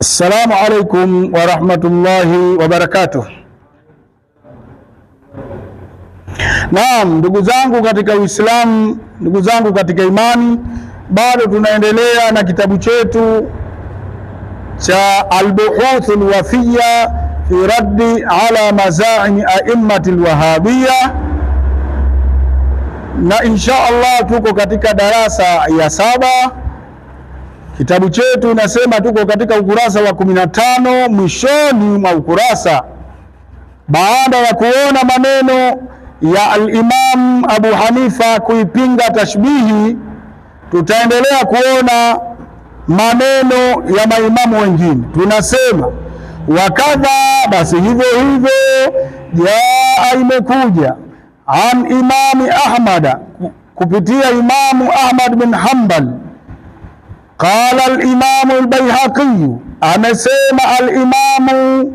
Assalamu alaikum wa rahmatullahi wa barakatuh. Naam, ndugu zangu katika Uislamu, ndugu zangu katika imani, bado tunaendelea na kitabu chetu cha Al-Buhuth Al-Wafiyya fi raddi ala mazaimi a'immati al-Wahabiyya, na insha Allah tuko katika darasa ya 7. Kitabu chetu inasema tuko katika ukurasa wa 15, mwishoni mwa ukurasa, baada ya kuona maneno ya al-Imam Abu Hanifa kuipinga tashbihi, tutaendelea kuona maneno ya maimamu wengine. Tunasema wakadha, basi hivyo hivyo, jaa, imekuja an Imami Ahmad, kupitia Imamu Ahmad bin Hanbal. Qala al-Imamu al-Bayhaqi, amesema al-Imamu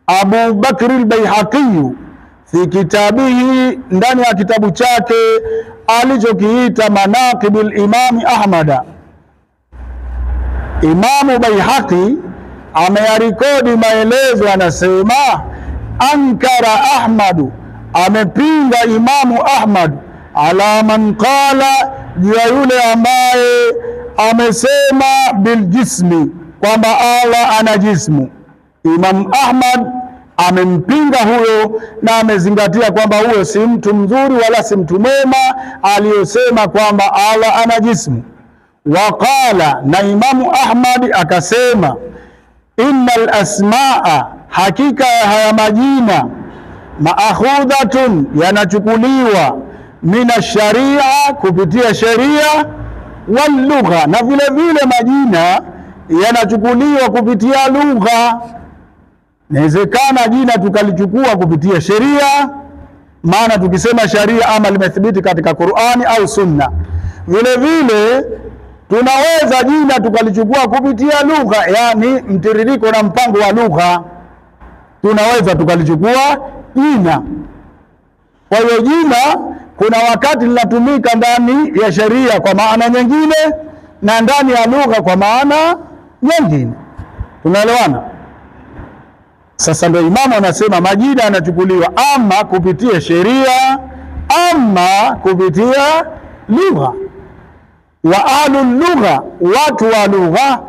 Abu Bakr al-Bayhaqi fi kitabihi, ndani ya kitabu chake alichokiita Manaqib al-Imam Ahmad. Imamu Bayhaqi ameyarekodi maelezo, anasema ankara Ahmadu, amepinga Imamu Ahmad ala man qala, juu ya yule ambaye amesema biljismi, kwamba Allah ana jismu. Imam Ahmad amempinga huyo na amezingatia kwamba huyo si mtu mzuri wala si mtu mwema aliyosema kwamba Allah ana jismu. Waqala, na Imamu Ahmad akasema, innal asmaa, hakika ya haya majina, maakhudhatun, yanachukuliwa, mina sharia, kupitia sheria, wal lugha, na vile vile majina yanachukuliwa kupitia lugha. Inawezekana jina tukalichukua kupitia sheria, maana tukisema sharia ama limethibiti katika Qur'ani au Sunna. Vile vile tunaweza jina tukalichukua kupitia lugha, yani mtiririko na mpango wa lugha, tunaweza tukalichukua jina. Kwa hiyo jina kuna wakati linatumika ndani ya sheria kwa maana nyingine na ndani ya lugha kwa maana nyingine. Tunaelewana? Sasa ndio Imamu anasema majina yanachukuliwa ama kupitia sheria ama kupitia lugha. Wa ahlul lugha, watu wa lugha,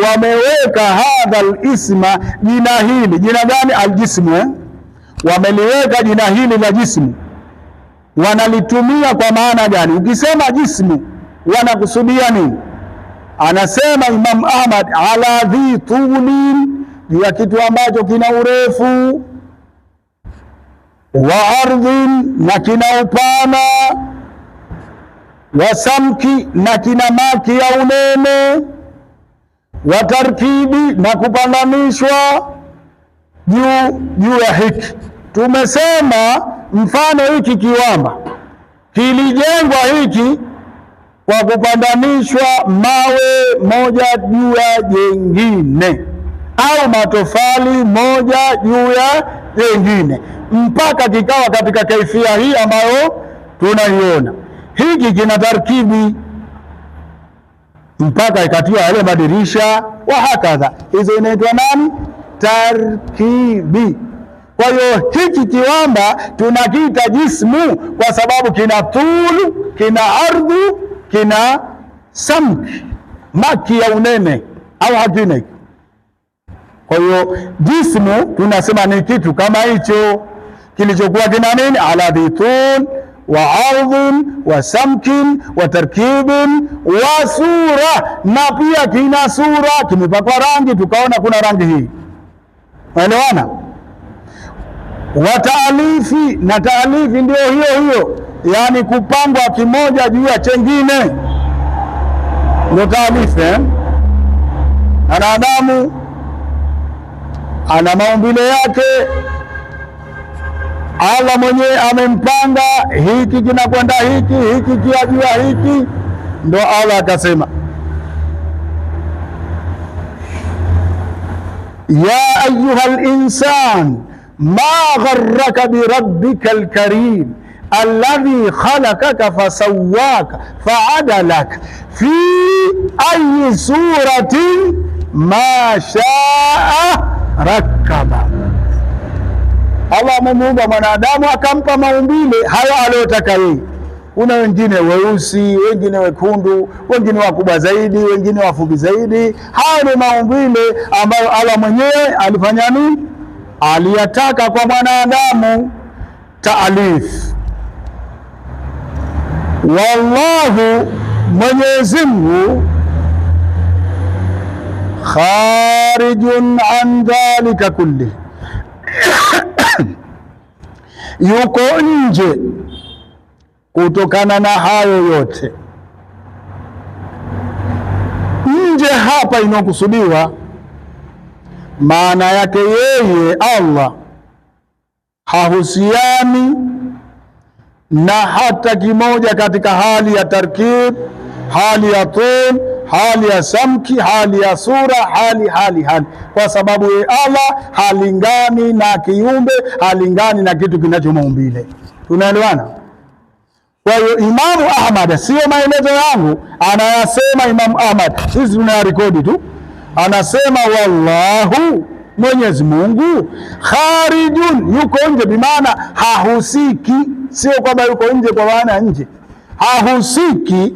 wameweka hadha al-isma, jina hili. Jina gani? Al-jismu. Wameliweka jina hili la jismu, wanalitumia kwa maana gani? Ukisema jismu wanakusudia nini? Anasema Imam Ahmad, ala dhi tulin, ya kitu ambacho kina urefu, wa ardhin, na kina upana, wa samki, na kina maki ya unene, wa tarkibi, na kupandanishwa juu ya hiki. Tumesema mfano hiki kiwamba kilijengwa hiki kwa kupandanishwa mawe moja juu ya jengine au matofali moja juu ya jengine mpaka kikawa katika kaifia hii ambayo tunaiona. Hiki kina tarkibi mpaka ikatiwa yale madirisha wa hakadha, hizo inaitwa nani? Tarkibi. Kwa hiyo hiki kiwamba tunakiita jismu kwa sababu kina tulu, kina ardhu, kina samki, maki ya unene, au hakina. Kwa hiyo jismu tunasema ni kitu kama hicho kilichokuwa kina nini? Ala dhitul wa ardhin wa samkin wa tarkibin wa sura, na pia kina sura, kimepakwa rangi, tukaona kuna rangi hii. Unaelewana? Wa taalifi, na taalifi ndio hiyo, yani kupangwa kimoja juu ya chengine, ndio taalifi. Wanadamu ana maumbile yake, Allah mwenyewe amempanga, hiki kinakwenda hiki, hiki kia juu ya hiki, ndio Allah akasema, ya ayyuhal insan ma gharraka bi rabbikal karim alladhi khalaqaka fasawwaka fa'adalaka fi ayi suratin ma shaa rakaba. Allah amemuumba mwanadamu akampa maumbile hayo aliyotaka yeye. Kuna wengine weusi, wengine wekundu, wengine wakubwa zaidi, wengine wafupi zaidi. Hayo ni maumbile ambayo Allah mwenyewe alifanya nini? Aliyataka kwa mwanadamu. Taalif. Wallahu, Mwenyezi Mungu, kharijun an dhalika kulli, yuko nje kutokana na hayo yote. Nje hapa inokusudiwa, maana yake yeye Allah hahusiani na hata kimoja katika hali ya tarkib, hali ya tul, hali ya samki, hali ya sura, hali. Kwa sababu yeye Allah halingani na kiumbe, halingani na kitu kinachomaumbile. Tunaelewana? Kwa hiyo Imamu Ahmad, sio maelezo yangu, anayasema Imamu Ahmad, sisi tunayarekodi tu. Anasema wallahu, Mwenyezi Mungu, kharijun, yuko nje, bimaana hahusiki. Sio kwamba yuko nje kwa maana nje, hahusiki.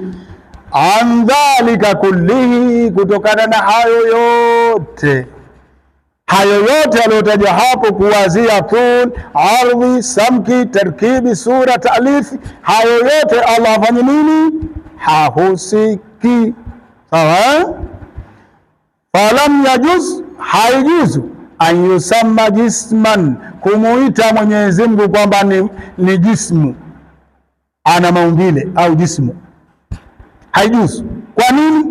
An dhalika kullihi, kutokana na hayo yote. Hayo yote aliyotaja hapo, kuwazia tul, ardhi, samki, tarkibi, sura, taalifi, hayo yote Allah afanye nini? Hahusiki. Sawa? Falam yajuz, haijuzu an yusamma jisman, kumuita Mwenyezi Mungu kwamba ni jismu, ana maumbile au jismu, haijuzu. Kwa nini?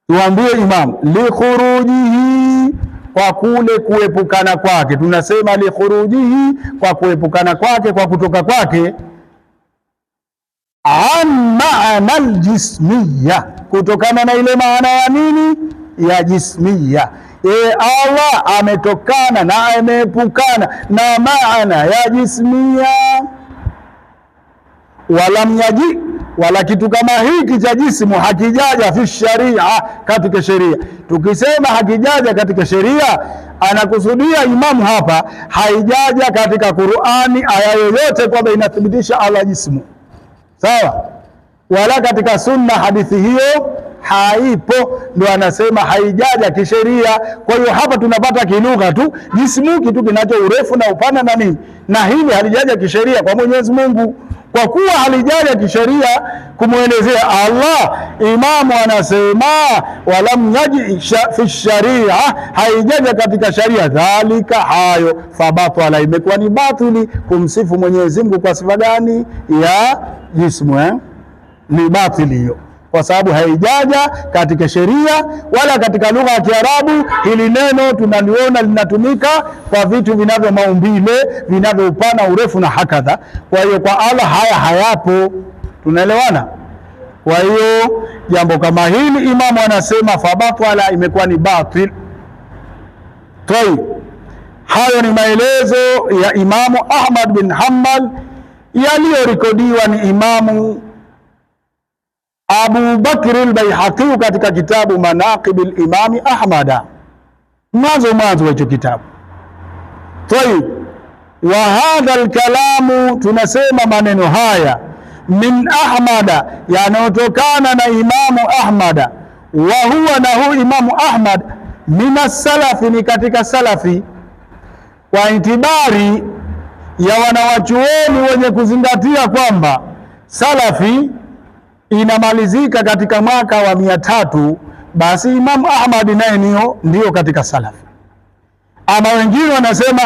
Tuambie Imam, li khurujihi, kwa kule kuepukana kwake. Tunasema li khurujihi, kwa kuepukana kwake, kwa kutoka kwake, an maana aljismiya, kutokana na ile maana ya nini? Ya jismiya. Allah ametokana na ameepukana na maana ya jismiya. Walam yaji, wala kitu kama hiki cha jismu hakijaja fi sharia, katika sheria. Tukisema hakijaja katika sheria, anakusudia Imamu hapa haijaja katika Qur'ani aya yoyote kwamba inathibitisha Allah jismu. Sawa? Wala katika sunna hadithi hiyo haipo, ndio anasema haijaja kisheria. Kwa hiyo hapa tunapata kilugha tu, jismu kitu kinacho urefu na upana na nini, na hili halijaja kisheria kwa Mwenyezi Mungu. Kwa kuwa halijaja kisheria kumuelezea Allah, Imamu anasema walam yaji fi sharia, haijaja katika sharia, dhalika, hayo, fabatala, imekuwa ni batili kumsifu Mwenyezi Mungu kwa sifa gani? Ya jismu. Ni batili hiyo, kwa sababu haijaja katika sheria wala katika lugha ya Kiarabu. Hili neno tunaliona linatumika kwa vitu vinavyo maumbile, vinavyo upana, urefu na hakadha. Kwa hiyo kwa Allah haya hayapo. Tunaelewana? Kwa hiyo jambo kama hili Imamu anasema fabatala, imekuwa ni batil. Toi, hayo ni maelezo ya Imamu Ahmad bin Hanbal yaliyorekodiwa ni Imamu Abu Bakr al-Baihaqi katika kitabu Manaqib al-Imam Ahmad, mwanzo wa hicho kitabu. Tayib, wa hadha al-kalamu, tunasema maneno haya min Ahmad, yanayotokana na Imamu Ahmad, wa huwa na hu Imamu Ahmad min as-salafi, ni katika salafi, kwa itibari ya wanawachuoni wenye kuzingatia kwamba salafi inamalizika katika mwaka wa 300, basi Imam Ahmad naye ndio katika salafi. Ama wengine wanasema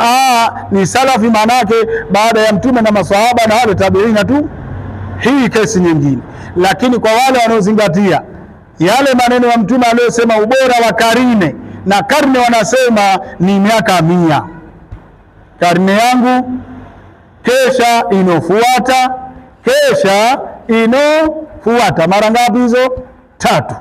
ni salafi manake baada ya mtume na maswahaba na wale tabiina tu, hii kesi nyingine. Lakini kwa wale wanaozingatia yale maneno ya mtume aliyosema ubora wa karne, na karne wanasema ni miaka 100, karne yangu, kesha inofuata, kesha inofuata. Mara ngapi hizo? 3.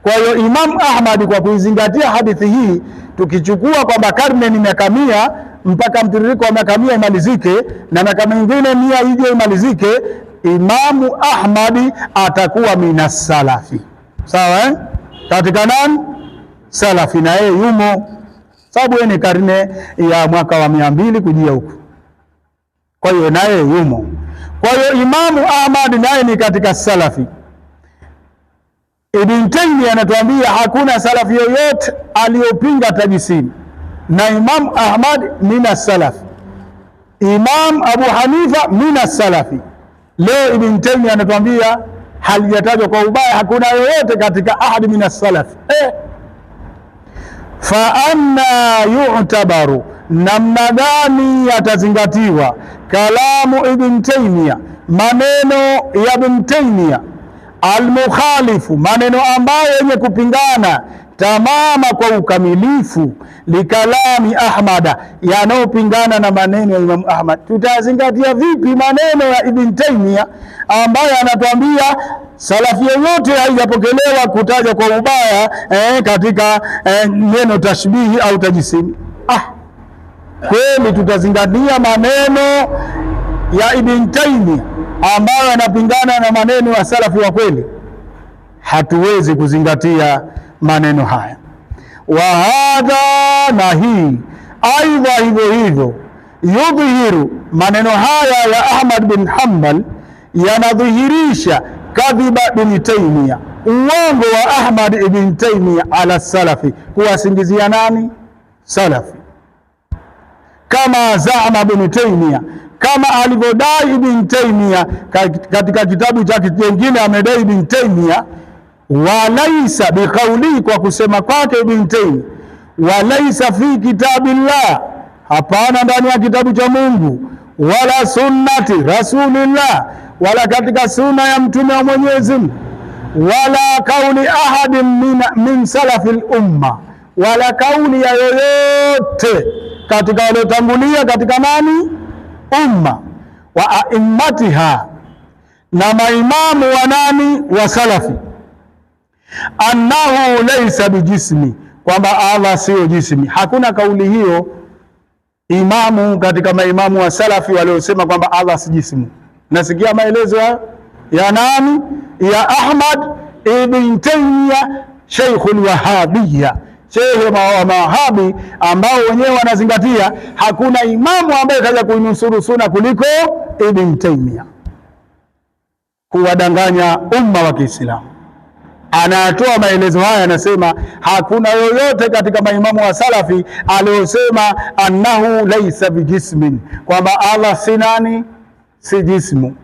Kwa hiyo Imam Ahmad kwa kuizingatia hadithi hii, tukichukua kwamba karne ni miaka 100 mpaka mtiririko wa miaka 100 imalizike na miaka mingine 100 ije imalizike, Imamu Ahmad atakuwa minas salafi. Sawa katika nani? salafi na yeye yumo, sababu yeye ni karne ya mwaka wa 200 kujia huko, kwa hiyo na yeye yumo. Kwa hiyo Imamu Ahmad naye ni katika salafi. Ibn Taymiyyah anatuambia hakuna salafi yoyote aliyopinga tajisimu, na Imam Ahmad mina salaf, Imam Abu Hanifa mina salafi. Leo Ibn Taymiyyah anatuambia halijatajwa kwa ubaya, hakuna yoyote katika ahadi mina salaf. Fa anna yu'tabaru, namna gani yatazingatiwa kalamu Ibn Taymiyyah, maneno ya Ibn Taymiyyah, almukhalifu, maneno ambayo yenye kupingana tamama kwa ukamilifu, likalami Ahmada, yanayopingana na maneno ya Imam Ahmad. Tutazingatia vipi maneno ya Ibn Taymiyyah ambayo anatuambia salafi yoyote haijapokelewa kutaja kwa ubaya katika neno tashbihi au tajisimu? Kweli tutazingatia maneno ya Ibn Taymiyyah ambayo yanapingana na maneno ya salafi wa kweli? Hatuwezi kuzingatia maneno haya. Wa hadha, na hii aidha hivyo hivyo, yudhihiru, maneno haya ya Ahmad bin Hanbal yanadhihirisha kadhiba Ibn Taymiyyah, uongo wa Ahmad ibn Taymiyyah ala salafi, kuwasingizia nani? Salafi. Kama zaama Ibn Taymiyyah, kama alivyodai Ibn Taymiyyah katika kitabu chake kingine, amedai Ibn Taymiyyah walaisa biqauli, kwa kusema kwake Ibn Taymiyyah, walaisa fi kitabillah, hapana ndani ya kitabu cha Mungu, wala sunnati rasulillah, wala katika sunna ya mtume wa Mwenyezi Mungu, wala kauli ahadin min salafil umma, wala kauli ya yoyote katika waliotangulia katika nani? Umma. Wa aimmatiha, na maimamu wa nani? Wa salafi. Annahu laysa bijismi, kwamba Allah sio jismi. Hakuna kauli hiyo imamu katika maimamu wa salafi waliosema kwamba Allah si jismu. Nasikia maelezo ya nani? Ya Ahmad ibn Taymiyyah, Sheikhul Wahabiyya, shehe wa Mawahabi, ambao wenyewe wanazingatia hakuna imamu ambaye kaja kuinusuru sunna kuliko Ibn Taymiyyah, kuwadanganya umma wa Kiislamu. Anatoa maelezo haya, anasema hakuna yoyote katika maimamu wa salafi aliyosema annahu laysa bijismin, kwamba Allah si nani? Si jismu.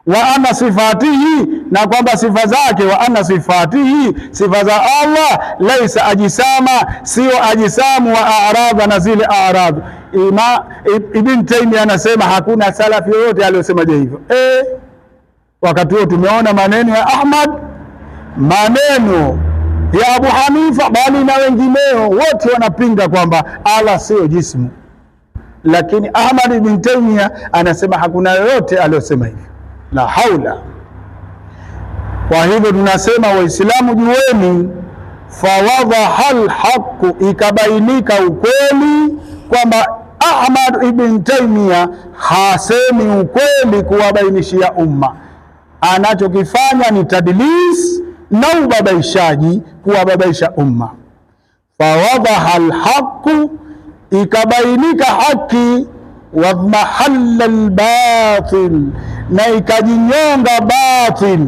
Wa anna sifatihi, na kwamba sifa zake, wa anna sifatihi, sifa za Allah, laysa ajisama, sio ajisamu, wa a'radha, na zile a'radh. Ibn Taymiyyah anasema hakuna salafi yoyote aliyosema hivyo. Wakati huo tumeona maneno ya Ahmad, maneno ya Abu Hanifa, bali na wengineo wote wanapinga kwamba Allah sio jismu, lakini Ahmad ibn Taymiyyah anasema hakuna yoyote aliyosema hivyo. La haula. Kwa hivyo tunasema Waislamu, jueni, fawadhahal haqu, ikabainika ukweli kwamba Ahmad ibn Taymiyyah hasemi ukweli kuwabainishia umma. Anachokifanya ni tadlis na ubabaishaji, kuwababaisha umma. Fawadhahal haqu, ikabainika haki, wadhmahalla albatil, na ikajinyonga batil.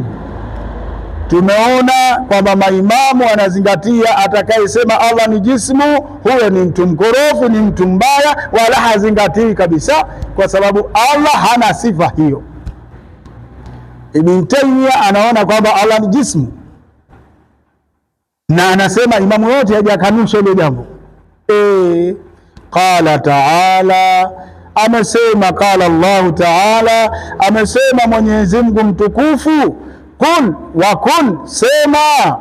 Tumeona kwamba maimamu wanazingatia atakayesema Allah ni jismu, huyo ni mtu mkorofi, ni mtu mbaya, wala hazingatii kabisa, kwa sababu Allah hana sifa hiyo. Ibn Taymiyyah anaona kwamba Allah ni jismu, na anasema imamu yote hajakanusha ile jambo. Qala ta'ala, amesema, qala Allah ta'ala, amesema Mwenyezi Mungu mtukufu, qul wa kun, sema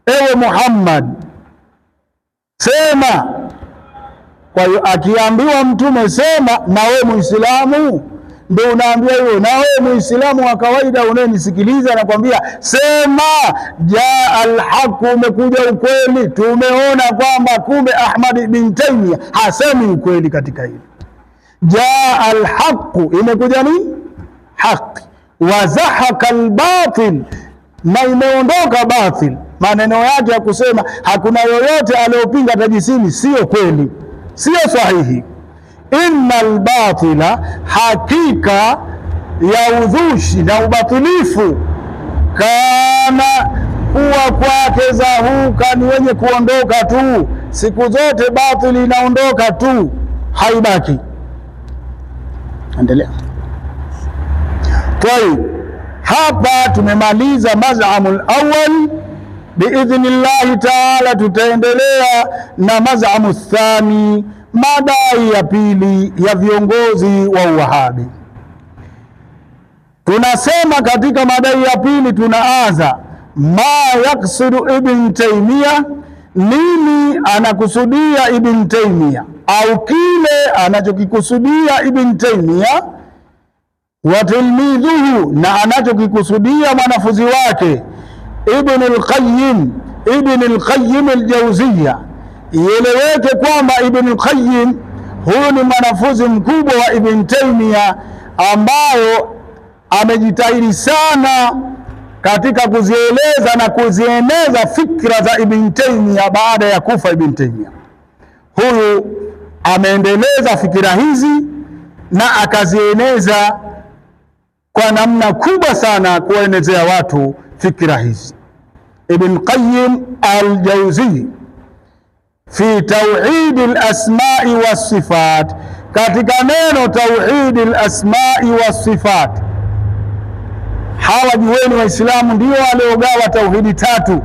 ewe Muhammad, sema. Kwa hiyo akiambiwa mtume sema, na wewe Muislamu ndio unaambia hiyo, na wewe Muislamu wa kawaida unayenisikiliza nakwambia sema, jaa alhaq, umekuja ukweli. Tumeona kwamba kumbe Ahmad ibn Taymiyyah hasemi ukweli katika hili. Jaa alhaq, imekuja ni haki, wa zahaka albatil, na imeondoka batil. maneno yake ya kusema hakuna yoyote aliyopinga tajisimi sio kweli, sio sahihi. Innal batila, hakika ya udhushi na ubatilifu, kana kuwa kwake zahuka, ni wenye kuondoka tu. Siku zote batili inaondoka tu, haibaki. Endelea. Tayeb, hapa tumemaliza maz'amul awwal. Biidhnillahi taala tutaendelea na maz'amu thani, madai ya pili ya viongozi wa Uwahabi. Tunasema katika madai ya pili tunaanza ma yaksudu Ibn Taymiyyah, nini anakusudia Ibn Taymiyyah au kile anachokikusudia Ibn Taymiyyah, wa tilmidhuhu, na anachokikusudia mwanafunzi wake Ibn al-Qayyim al-Jawziyya. Ieleweke kwamba Ibn al-Qayyim huyu ni mwanafunzi mkubwa wa Ibn Taymiyyah ambayo amejitahidi sana katika kuzieleza na kuzieneza fikra za Ibn Taymiyyah baada ya kufa Ibn Taymiyyah. Huyu ameendeleza fikira hizi na akazieneza kwa namna kubwa sana, kuwaenezea watu fikra hizi. Ibn Qayyim al-Jawzi fi tauhid al-asma'i was-sifat, katika neno tauhid al-asma'i was-sifat. Hawa jueni Waislamu ndio waliogawa tauhidi tatu: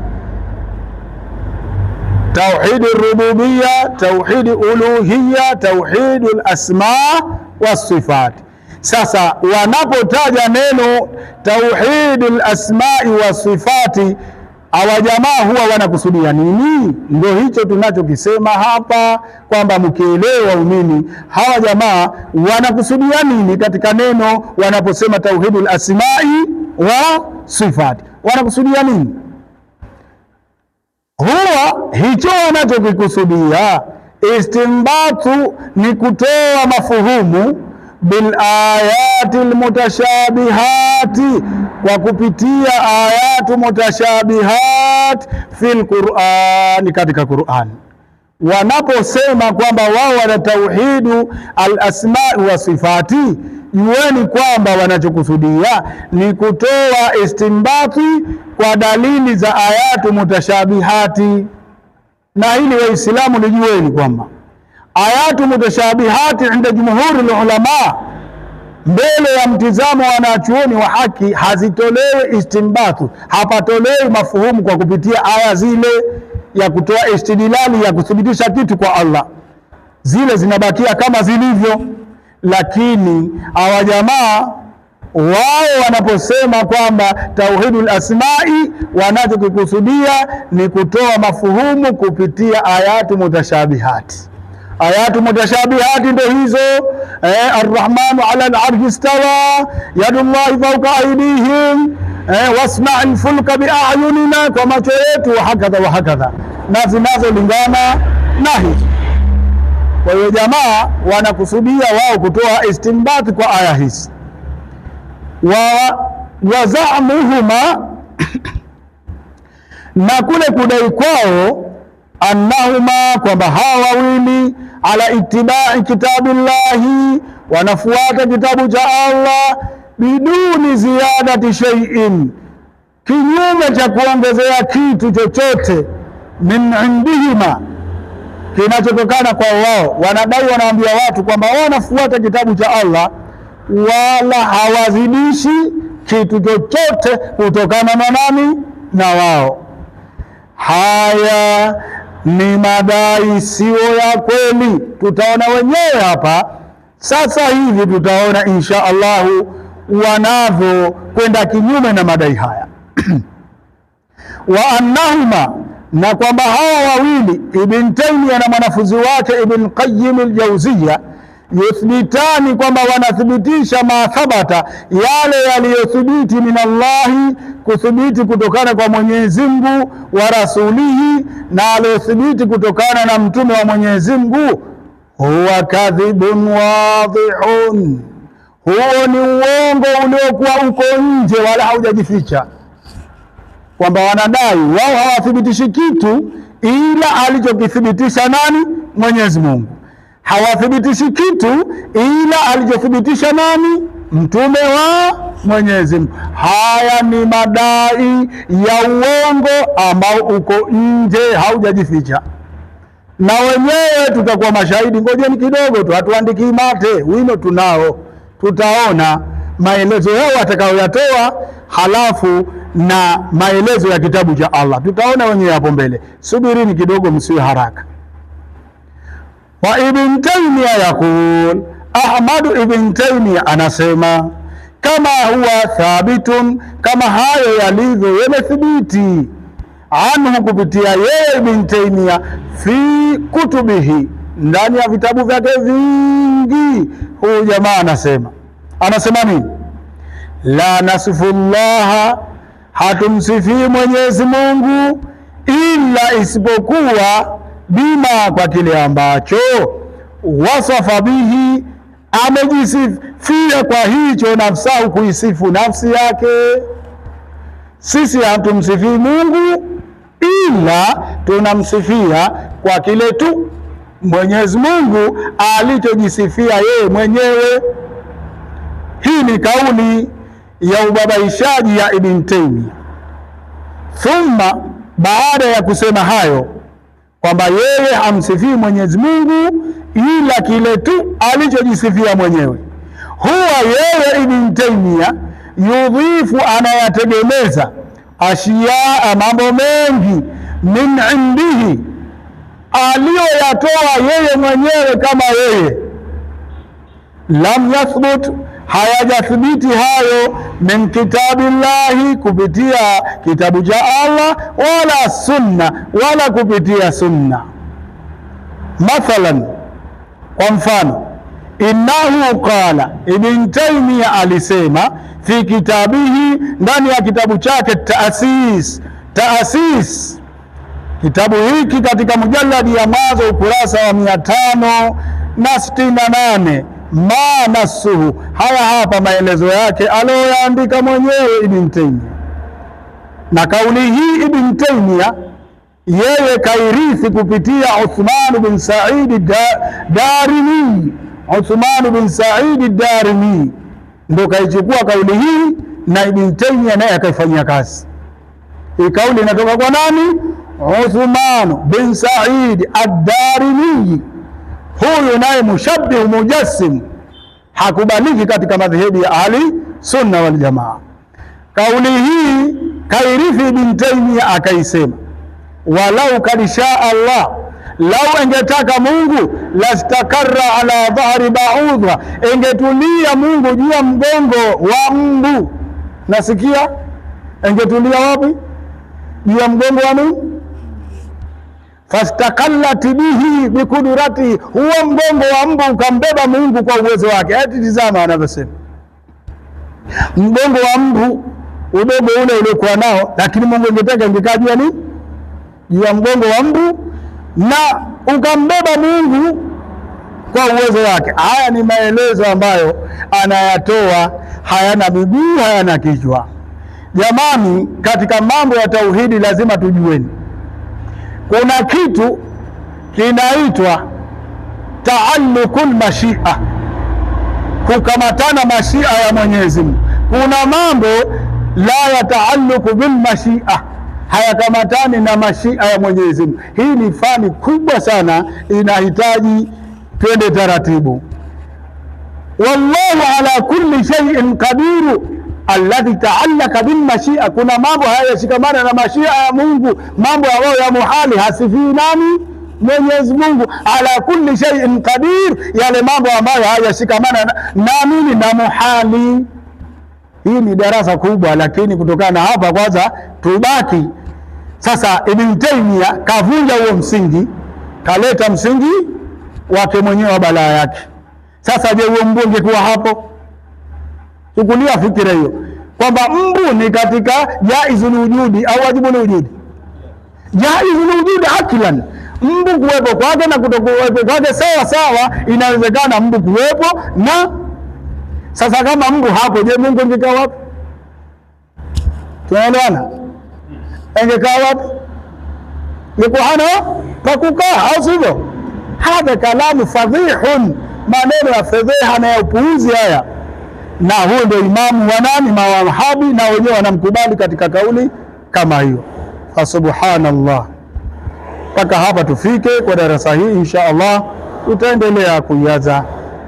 tauhid ar-rububiyya, tauhid uluhiyya, tauhid al-asma' was-sifat. Sasa wanapotaja neno tauhid al-asma'i was-sifati, hawa jamaa huwa wanakusudia nini? Ndio hicho tunachokisema hapa kwamba mkielewa umini, hawa jamaa wanakusudia nini katika neno wanaposema tauhid al-asma'i wa sifati, wanakusudia nini? Huwa hicho wanachokikusudia istimbatu ni kutoa mafuhumu bil ayati almutashabihati, kwa kupitia ayatu mutashabihat fil Qur'an, katika Qur'an. Wanaposema kwamba wao wana tauhidu al-asma' wa sifati, jueni kwamba wanachokusudia ni kutoa istimbati kwa dalili za ayatu mutashabihati. Na hili Waislamu lijueni kwamba ayatu mutashabihati inda jumhuri ulama, mbele ya mtizamo wa wanachuoni wa haki, hazitolewi istimbatu, hapatolewi mafuhumu kwa kupitia aya zile ya kutoa istidlali ya kuthibitisha kitu kwa Allah. Zile zinabakia kama zilivyo. Lakini hawa jamaa wao wanaposema kwamba tauhidul asma'i, wanachokikusudia ni kutoa mafuhumu kupitia ayatu mutashabihati. Ayatu mutashabihati ndio hizo Ar-Rahmanu ala al-arshi istawa, yadullahi fawqa aydihim, wasna'il fulka bi'ayunina, kwa macho yetu, wa hakadha, na zinazolingana na hizo. Kwa hiyo jamaa wanakusudia wao kutoa istinbat kwa aya hizi. Wa za'muhuma na kule kudai kwao, annahuma, kwamba hawa wawili, ala ittiba'i kitabillahi, wanafuata kitabu cha Allah, biduni ziyadati shay'in, kinyume cha kuongezea kitu chochote, min indihima, kinachotokana kwa wao. Wanadai, wanaambia watu kwamba wao wanafuata kitabu cha Allah, wala hawazidishi kitu chochote kutokana na nani? Na wao. Haya ni madai sio ya kweli. Tutaona wenyewe hapa sasa hivi, tutaona insha Allahu wanavyo kwenda kinyume na madai haya. Wa annahuma, na kwamba hawa wawili Ibn Taymiyyah na mwanafunzi wake Ibn Qayyim al-Jawziyya, yuthbitani, kwamba wanathibitisha mathabata, yale yaliyothibiti min Allahi, kuthibiti kutokana kwa Mwenyezi Mungu, wa rasulihi, na aliyothibiti kutokana na mtume wa Mwenyezi Mungu. Huwa kadhibun wadhihun, huo ni uongo uliokuwa uko nje wala haujajificha. kwamba wanadai wao hawathibitishi kitu ila alichokithibitisha nani? Mwenyezi Mungu. Hawathibitishi kitu ila alichothibitisha nani? Mtume wa Mwenyezi Mungu. Haya ni madai ya uongo ambao uko nje, haujajificha, na wenyewe tutakuwa mashahidi. Ngojeni kidogo tu, hatuandiki mate, wino tunao, tutaona maelezo yao watakayoyatoa, halafu na maelezo ya kitabu cha Allah tutaona wenyewe hapo mbele. Subirini kidogo, msiwe haraka. Wa Ibn Taymiyyah yakul, Ahmad Ibn Taymiyyah anasema, kama huwa thabitun, kama hayo yalivyo yamethibiti, anhu, kupitia yeye Ibn Taymiyyah, fi kutubihi, ndani ya vitabu vyake vingi. Huyu jamaa anasema nini? La nasifullaha, hatumsifii Mwenyezi Mungu, ila isipokuwa bima, kwa kile ambacho wasafa bihi, amejisifia kwa hicho, nafsahu, kuisifu nafsi yake. Sisi hatumsifii Mungu ila tunamsifia kwa kile tu Mwenyezi Mungu alichojisifia yeye mwenyewe. Hii ni kauli ya ubabaishaji ya Ibn Taymiyyah. Thumma, baada ya kusema hayo kwamba yeye hamsifii Mwenyezi Mungu ila kile tu alichojisifia mwenyewe, huwa yeye Ibn Taymiyyah yudhifu, anayategemeza, ashiyaa, mambo mengi, min indihi, aliyoyatoa yeye mwenyewe kama yeye, lam yathbut, hayajathibiti hayo, min kitabillahi, kupitia kitabu cha Allah, wala sunna, wala kupitia sunna. Mathalan, kwa mfano, innahu qala, Ibn Taymiyyah alisema, fi kitabihi, ndani ya kitabu chake Taasis, kitabu hiki katika mujalladi ya mwanzo ukurasa wa 568, ma nasuhu, haya hapa maelezo yake aliyoandika mwenyewe Ibn Taymiyyah. Na kauli hii Ibn Taymiyyah yeye kairithi kupitia Uthman bin Said Darimi. Uthman bin Said Darimi ndio kaichukua kauli hii, na Ibn Taymiyyah naye akaifanyia kazi. Hii kauli inatoka kwa nani? Uthman bin Said ad-Darimi. Huyu naye mushabbih mujassim, hakubaliki katika madhehebu ya Ahli Sunna wal Jamaa. Kauli hii kairithi Ibn Taymiyyah akaisema, walau kadisha Allah, lau engetaka Mungu, lastakarra ala dhahri ba'udha, engetulia Mungu juu ya mgongo wa mbu. Nasikia engetulia wapi? Juu ya mgongo wa mbu. Fastakallat bihi bikudrati, huwa mgongo wa mbu ukambeba Mungu kwa uwezo wake. Ati tizama anavyosema, mgongo wa mbu udogo ule uliokuwa nao, lakini Mungu ingetaka ingekaa juu ya nini? Juu ya mgongo wa mbu, na ukambeba Mungu kwa uwezo wake. Haya ni maelezo ambayo anayatoa, hayana miguu, hayana kichwa. Jamani, katika mambo ya tauhidi lazima tujueni, kuna kitu kinaitwa taalluqul mashia, kukamatana mashia ya Mwenyezi Mungu. Kuna mambo la yataalluqu bil mashia, hayakamatani na mashia ya Mwenyezi Mungu. Hii ni fani kubwa sana, inahitaji twende taratibu. Wallahu ala kulli shay'in qadir, alladhi ta'allaka bil mashia. Kuna mambo hayashikamana na mashia ya Mungu, mambo ambayo ya muhali hasifii nani? Mwenyezi Mungu. Ala kulli shay'in qadir, yale mambo ambayo hayashikamana na nini? Na muhali. Hii ni darasa kubwa, lakini kutokana na hapa kwanza tubaki sasa. Ibn Taymiyyah kavunja huo msingi, kaleta msingi wake mwenyewe wa balaa yake. Sasa je, huo mbu ungekuwa hapo? Chukulia fikira hiyo kwamba mbu ni katika jaizul wujudi au wajibul wujudi. Jaizul wujudi aklan, mbu kuwepo kwake na kutokuwepo kwake sawa sawa, inawezekana mbu kuwepo na sasa kama Mungu hapo, je, Mungu angekaa wapi? Tunaelewana? Angekaa wapi? Yuko hana pa kukaa, au sivyo? Hadha kalamu fadhihun, maneno ya fedheha na ya upuuzi haya. Na huyo ndio imamu wa nani? Mawahabi, na wenyewe wanamkubali katika kauli kama hiyo. Fa subhanallah. Mpaka hapa tufike kwa darasa hii, insha Allah tutaendelea kuianza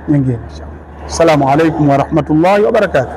nyingine insha Allah. Assalamu alaikum wa rahmatullahi wa barakatuh.